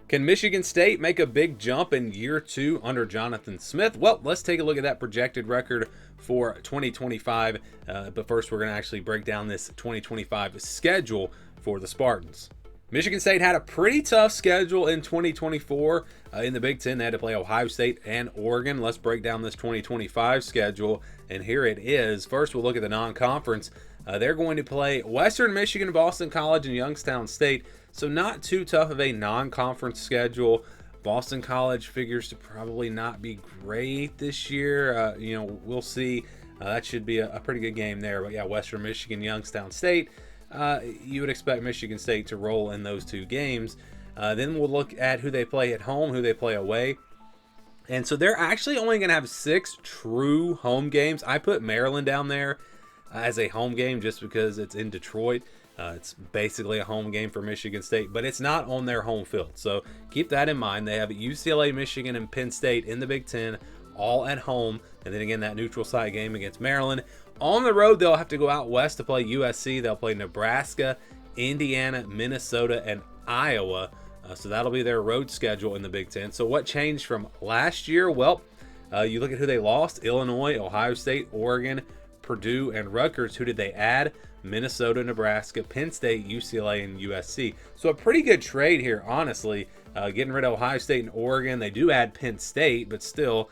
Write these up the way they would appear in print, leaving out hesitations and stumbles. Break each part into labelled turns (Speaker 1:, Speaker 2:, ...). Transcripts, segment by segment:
Speaker 1: Can Michigan State make a big jump in year 2 under Jonathan Smith? Well, let's take a look at that projected record for 2025. But first, we're going to actually break down this 2025 schedule for the Spartans. Michigan State had a pretty tough schedule in 2024. In the Big Ten, they had to play Ohio State and Oregon. Let's break down this 2025 schedule, and here it is. First, we'll look at the non-conference. They're going to play Western Michigan, Boston College, and Youngstown State. So not too tough of a non-conference schedule. Boston College figures to probably not be great this year. We'll see. That should be a pretty good game there. But yeah, Western Michigan, Youngstown State. You would expect Michigan State to roll in those two games. Then we'll look at who they play at home, who they play away. And so they're actually only going to have 6 true home games. I put Maryland down there as a home game just because it's in Detroit. It's basically a home game for Michigan State, but it's not on their home field. So keep that in mind. They have UCLA, Michigan, and Penn State in the Big Ten, all at home. And then again, that neutral site game against Maryland. On the road, they'll have to go out west to play USC. They'll play Nebraska, Indiana, Minnesota, and Iowa. So that'll be their road schedule in the Big Ten. So what changed from last year? Well, you look at who they lost: Illinois, Ohio State, Oregon, Purdue, and Rutgers. Who did they add? Minnesota, Nebraska, Penn State, UCLA, and USC. So a pretty good trade here, honestly. Getting rid of Ohio State and Oregon. They do add Penn State, but still,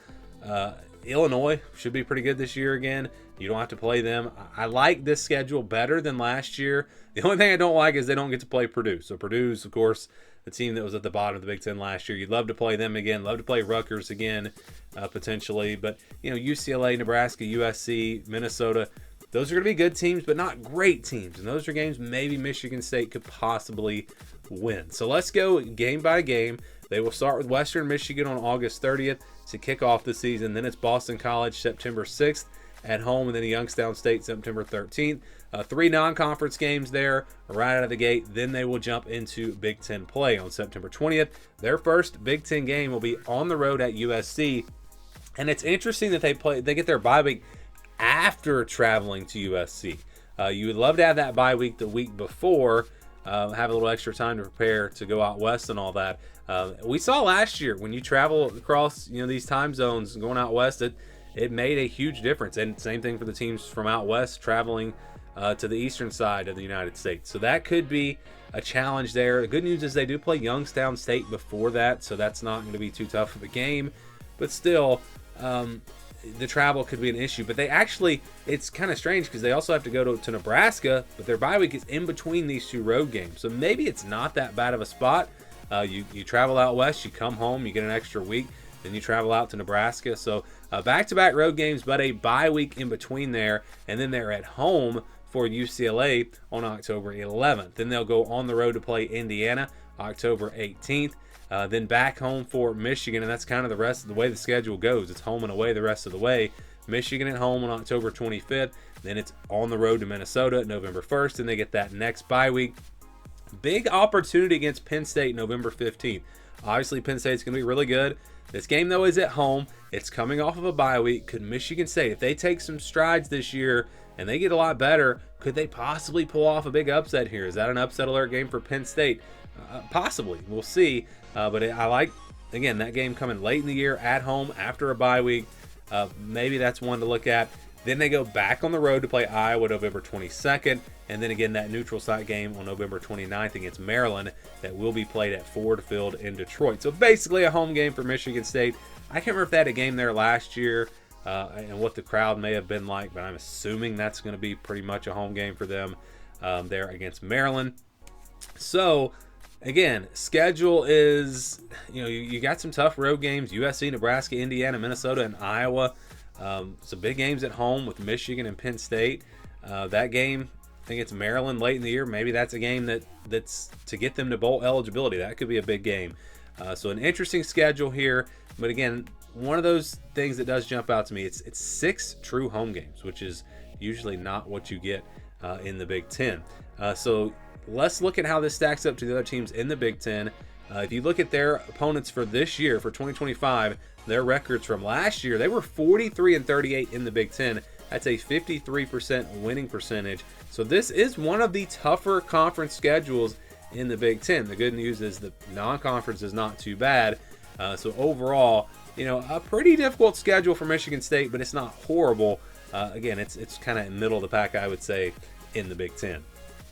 Speaker 1: Illinois should be pretty good this year again. You don't have to play them. I like this schedule better than last year. The only thing I don't like is they don't get to play Purdue. So Purdue's, of course, the team that was at the bottom of the Big Ten last year. You'd love to play them again. Love to play Rutgers again, potentially. But, UCLA, Nebraska, USC, Minnesota, those are going to be good teams, but not great teams. And those are games maybe Michigan State could possibly win. So let's go game by game. They will start with Western Michigan on August 30th to kick off the season. Then it's Boston College September 6th at home, and then Youngstown State September 13th. 3 non-conference games there right out of the gate. Then they will jump into Big Ten play on September 20th. Their first Big Ten game will be on the road at USC. And it's interesting that they get their bye week after traveling to USC. You would love to have that bye week the week before, have a little extra time to prepare to go out west and all that. We saw last year when you travel across these time zones going out west, it made a huge difference. And same thing for the teams from out west traveling to the eastern side of the United States. So that could be a challenge there. The good news is they do play Youngstown State before that, so that's not going to be too tough of a game. But still, the travel could be an issue. But it's kind of strange because they also have to go to Nebraska, but their bye week is in between these 2 road games. So maybe it's not that bad of a spot. You travel out west, you come home, you get an extra week, then you travel out to Nebraska. So back-to-back road games, but a bye week in between there, and then they're at home for UCLA on October 11th. Then they'll go on the road to play Indiana October 18th. Then back home for Michigan, and that's kind of the rest of the way the schedule goes. It's home and away the rest of the way. Michigan at home on October 25th. Then it's on the road to Minnesota November 1st, and they get that next bye week. Big opportunity against Penn State November 15th. Obviously, Penn State's going to be really good. This game, though, is at home. It's coming off of a bye week. Could Michigan State, if they take some strides this year and they get a lot better, could they possibly pull off a big upset here? Is that an upset alert game for Penn State? Possibly. We'll see. But I like, again, that game coming late in the year at home after a bye week. Maybe that's one to look at. Then they go back on the road to play Iowa November 22nd. And then again, that neutral site game on November 29th against Maryland that will be played at Ford Field in Detroit. So basically a home game for Michigan State. I can't remember if they had a game there last year and what the crowd may have been like, but I'm assuming that's going to be pretty much a home game for them there against Maryland. So again, schedule is, you got some tough road games: USC, Nebraska, Indiana, Minnesota, and Iowa. Some big games at home with Michigan and Penn State. That game, I think it's Maryland late in the year. Maybe that's a game that's to get them to bowl eligibility. That could be a big game. So an interesting schedule here. But again, one of those things that does jump out to me, it's 6 true home games, which is usually not what you get in the Big Ten. So let's look at how this stacks up to the other teams in the Big Ten. If you look at their opponents for this year, for 2025, their records from last year, they were 43-38 in the Big Ten. That's a 53% winning percentage. So this is one of the tougher conference schedules in the Big Ten. The good news is the non-conference is not too bad. So overall, a pretty difficult schedule for Michigan State, but it's not horrible. Again, it's kind of in the middle of the pack, I would say, in the Big Ten.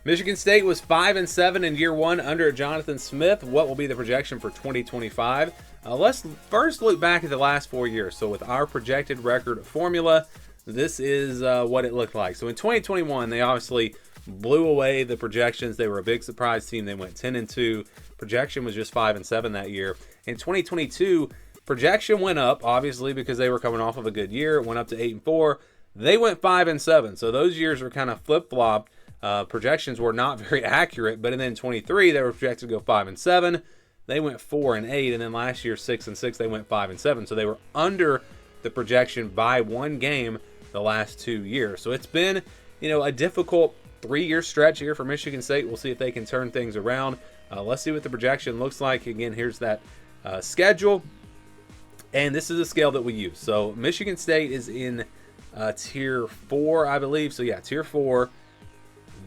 Speaker 1: Michigan State was 5-7 in year one under Jonathan Smith. What will be the projection for 2025? Let's first look back at the last 4 years. So with our projected record formula, this is what it looked like. So in 2021, they obviously blew away the projections. They were a big surprise team. They went 10-2. Projection was just 5-7 that year. In 2022, projection went up, obviously, because they were coming off of a good year. It went up to 8-4. They went 5-7. So those years were kind of flip-flopped. Projections were not very accurate, but then 23 they were projected to go 5-7. They went 4-8, and then last year 6-6 they went 5-7. So they were under the projection by one game the last 2 years. So it's been a difficult 3-year stretch here for Michigan State. We'll see if they can turn things around. Let's see what the projection looks like. Again, here's that schedule, and this is a scale that we use. So Michigan State is in tier 4, I believe. So yeah, tier 4.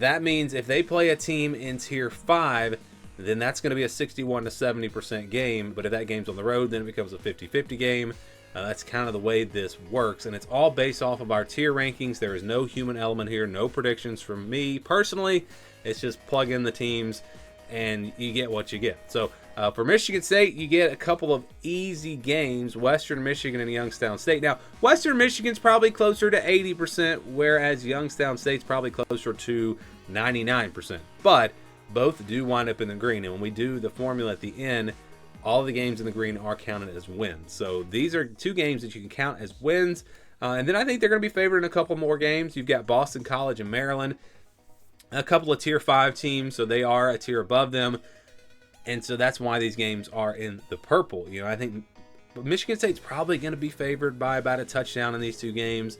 Speaker 1: That means if they play a team in tier 5, then that's going to be a 61 to 70% game. But if that game's on the road, then it becomes a 50-50 game. That's kind of the way this works, and it's all based off of our tier rankings. There is no human element here, no predictions from me personally. It's just plug in the teams and you get what you get. So for Michigan State, you get a couple of easy games, Western Michigan and Youngstown State. Now, Western Michigan's probably closer to 80%, whereas Youngstown State's probably closer to 99%. But both do wind up in the green, and when we do the formula at the end, all the games in the green are counted as wins. So these are 2 games that you can count as wins. And then I think they're going to be favored in a couple more games. You've got Boston College and Maryland, a couple of tier 5 teams, so they are a tier above them. And so that's why these games are in the purple. I think Michigan State's probably going to be favored by about a touchdown in these 2 games.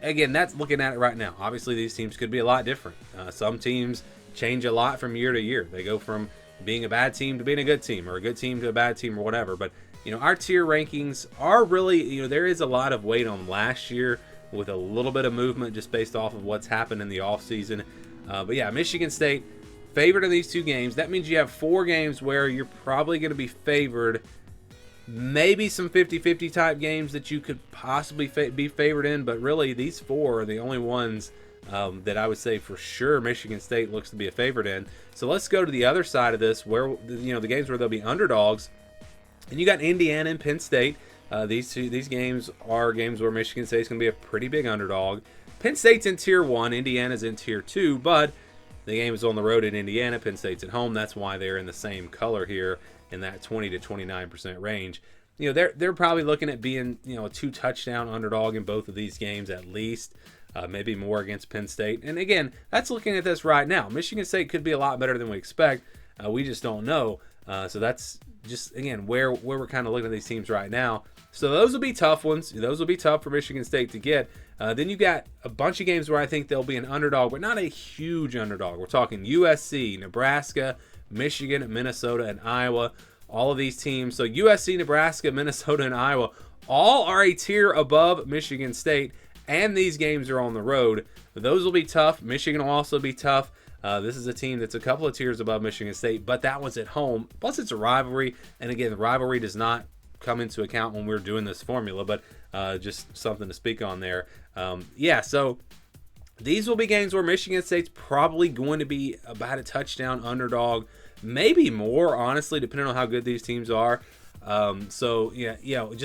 Speaker 1: Again, that's looking at it right now. Obviously, these teams could be a lot different. Some teams change a lot from year to year. They go from being a bad team to being a good team, or a good team to a bad team, or whatever. But our tier rankings are really, there is a lot of weight on last year with a little bit of movement just based off of what's happened in the offseason. But yeah, Michigan State favored in these 2 games. That means you have 4 games where you're probably going to be favored. Maybe some 50-50 type games that you could possibly be favored in, but really these 4 are the only ones that I would say for sure Michigan State looks to be a favorite in. So let's go to the other side of this, where the games where they'll be underdogs, and you got Indiana and Penn State. These games are games where Michigan State's going to be a pretty big underdog. Penn State's in tier 1, Indiana's in tier 2, but the game is on the road in Indiana. Penn State's at home. That's why they're in the same color here in that 20 to 29% range. They're probably looking at being a 2-touchdown underdog in both of these games at least. Maybe more against Penn State. And again, that's looking at this right now. Michigan State could be a lot better than we expect. We just don't know. So that's just, again, where we're kind of looking at these teams right now. So those will be tough ones. Those will be tough for Michigan State to get. Then you got a bunch of games where I think they'll be an underdog, but not a huge underdog. We're talking USC, Nebraska, Michigan, Minnesota, and Iowa. All of these teams. So USC, Nebraska, Minnesota, and Iowa all are a tier above Michigan State, and these games are on the road. Those will be tough. Michigan will also be tough. This is a team that's a couple of tiers above Michigan State, but that was at home. Plus, it's a rivalry, and again, the rivalry does not come into account when we're doing this formula, but just something to speak on there. So these will be games where Michigan State's probably going to be about a touchdown underdog, maybe more, honestly, depending on how good these teams are. Just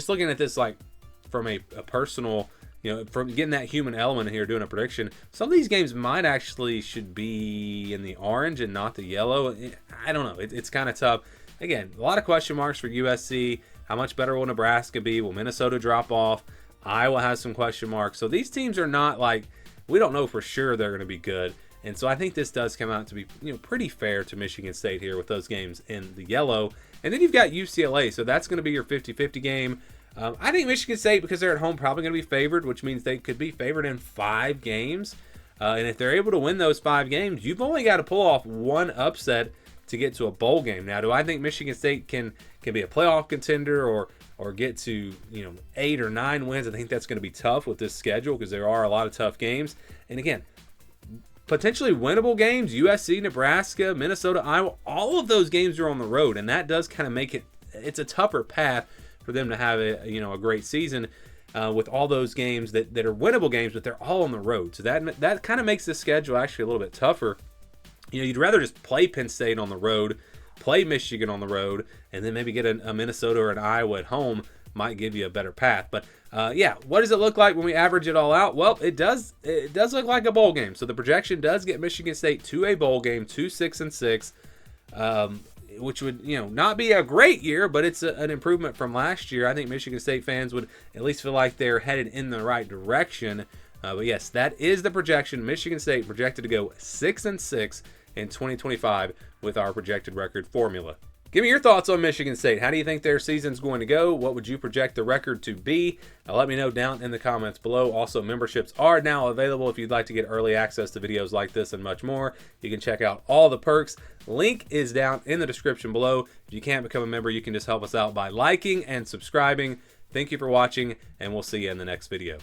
Speaker 1: looking at this like from a personal, from getting that human element here, doing a prediction, some of these games might actually should be in the orange and not the yellow. I don't know. It's kind of tough. Again, a lot of question marks for USC. How much better will Nebraska be? Will Minnesota drop off? Iowa has some question marks. So these teams are not like, we don't know for sure they're going to be good. And so I think this does come out to be pretty fair to Michigan State here with those games in the yellow. And then you've got UCLA. So that's going to be your 50-50 game. I think Michigan State, because they're at home, probably going to be favored, which means they could be favored in 5 games. And if they're able to win those 5 games, you've only got to pull off one upset to get to a bowl game. Now, do I think Michigan State can be a playoff contender or get to 8 or 9 wins? I think that's going to be tough with this schedule because there are a lot of tough games. And again, potentially winnable games. USC, Nebraska, Minnesota, Iowa, all of those games are on the road, and that does kind of make it's a tougher path for them to have a great season with all those games that are winnable games, but they're all on the road. So that kind of makes the schedule actually a little bit tougher. You'd rather just play Penn State on the road, play Michigan on the road, and then maybe get a Minnesota or an Iowa at home. Might give you a better path. But what does it look like when we average it all out? Well, it does look like a bowl game. So the projection does get Michigan State to a bowl game, to 6-6, which would not be a great year, but it's an improvement from last year. I think Michigan State fans would at least feel like they're headed in the right direction. But yes, that is the projection. Michigan State projected to go 6-6 in 2025 with our projected record formula. Give me your thoughts on Michigan State. How do you think their season's going to go? What would you project the record to be? Let me know down in the comments below. Also, memberships are now available if you'd like to get early access to videos like this and much more. You can check out all the perks. Link is down in the description below. If you can't become a member, you can just help us out by liking and subscribing. Thank you for watching, and we'll see you in the next video.